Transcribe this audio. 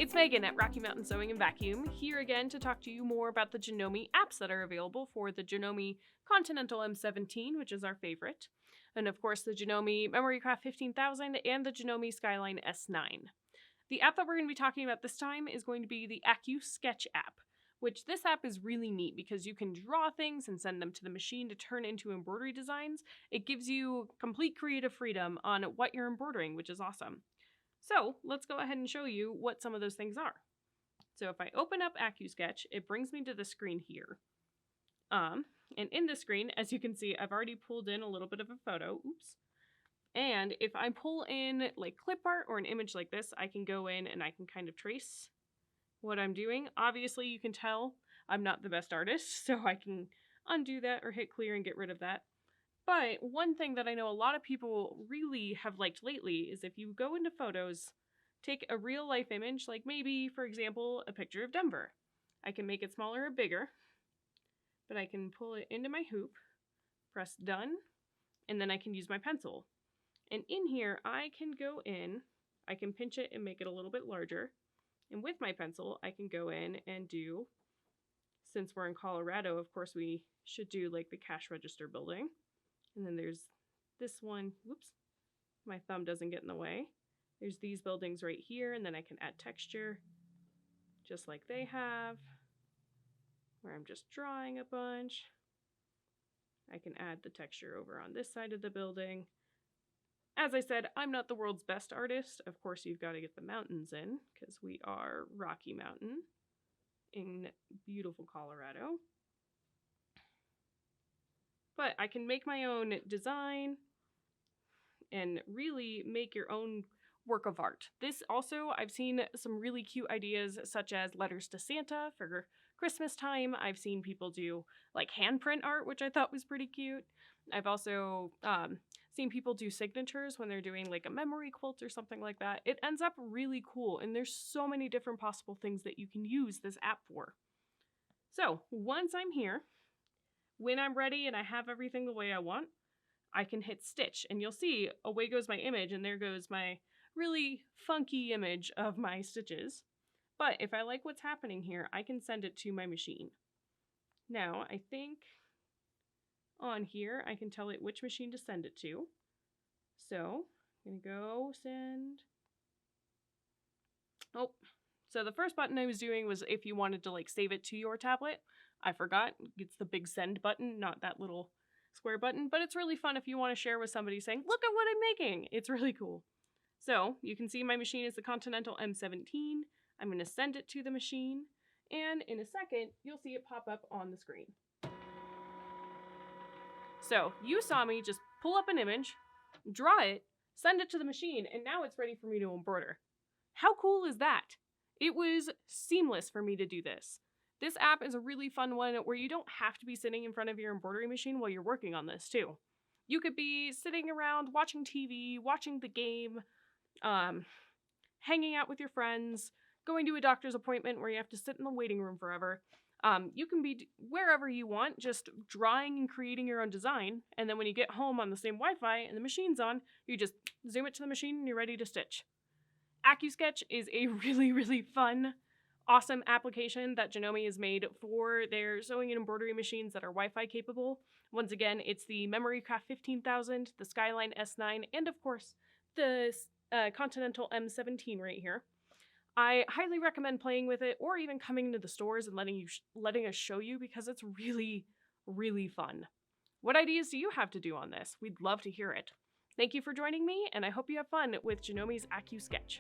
It's Megan at Rocky Mountain Sewing and Vacuum, here again to talk to you more about the Janome apps that are available for the Janome Continental M17, which is our favorite, and of course the Janome Memorycraft 15000 and the Janome Skyline S9. The app that we're going to be talking about this time is going to be the AcuSketch app, which this app is really neat because you can draw things and send them to the machine to turn into embroidery designs. It gives you complete creative freedom on what you're embroidering, which is awesome. So let's go ahead and show you what some of those things are. So if I open up AcuSketch, it brings me to the screen here. And in the screen, as you can see, I've already pulled in a little bit of a photo. Oops. And if I pull in like clip art or an image like this, I can go in and I can kind of trace what I'm doing. Obviously, you can tell I'm not the best artist, so I can undo that or hit clear and get rid of that. But one thing that I know a lot of people really have liked lately is if you go into photos, take a real life image, like maybe, for example, a picture of Denver. I can make it smaller or bigger, but I can pull it into my hoop, press done, and then I can use my pencil. And in here, I can go in, I can pinch it and make it a little bit larger. And with my pencil, I can go in and do, since we're in Colorado, of course we should do like the cash register building. And then there's this one, whoops, my thumb doesn't get in the way. There's these buildings right here, and then I can add texture, just like they have, where I'm just drawing a bunch. I can add the texture over on this side of the building. As I said, I'm not the world's best artist. Of course, you've got to get the mountains in, because we are Rocky Mountain in beautiful Colorado. But I can make my own design and really make your own work of art. This also, I've seen some really cute ideas such as letters to Santa for Christmas time. I've seen people do like handprint art, which I thought was pretty cute. I've also seen people do signatures when they're doing like a memory quilt or something like that. It ends up really cool, and there's so many different possible things that you can use this app for. So once I'm here, when I'm ready and I have everything the way I want, I can hit stitch, and you'll see away goes my image, and there goes my really funky image of my stitches. But if I like what's happening here, I can send it to my machine. Now, I think on here, I can tell it which machine to send it to. So I'm gonna go send. Oh, so the first button I was doing was if you wanted to like save it to your tablet. I forgot, it's the big send button, not that little square button, but it's really fun if you want to share with somebody saying, look at what I'm making. It's really cool. So you can see my machine is the Continental M17. I'm going to send it to the machine, and in a second, you'll see it pop up on the screen. So you saw me just pull up an image, draw it, send it to the machine, and now it's ready for me to embroider. How cool is that? It was seamless for me to do this. This app is a really fun one where you don't have to be sitting in front of your embroidery machine while you're working on this too. You could be sitting around watching TV, watching the game, hanging out with your friends, going to a doctor's appointment where you have to sit in the waiting room forever. You can be wherever you want, just drawing and creating your own design, and then when you get home on the same Wi-Fi and the machine's on, you just zoom it to the machine and you're ready to stitch. AcuSketch is a really, really fun, awesome application that Janome has made for their sewing and embroidery machines that are Wi-Fi capable. Once again, it's the Memorycraft 15000, the Skyline S9, and of course, the Continental M17 right here. I highly recommend playing with it, or even coming into the stores and letting us show you, because it's really, really fun. What ideas do you have to do on this? We'd love to hear it. Thank you for joining me, and I hope you have fun with Janome's AcuSketch.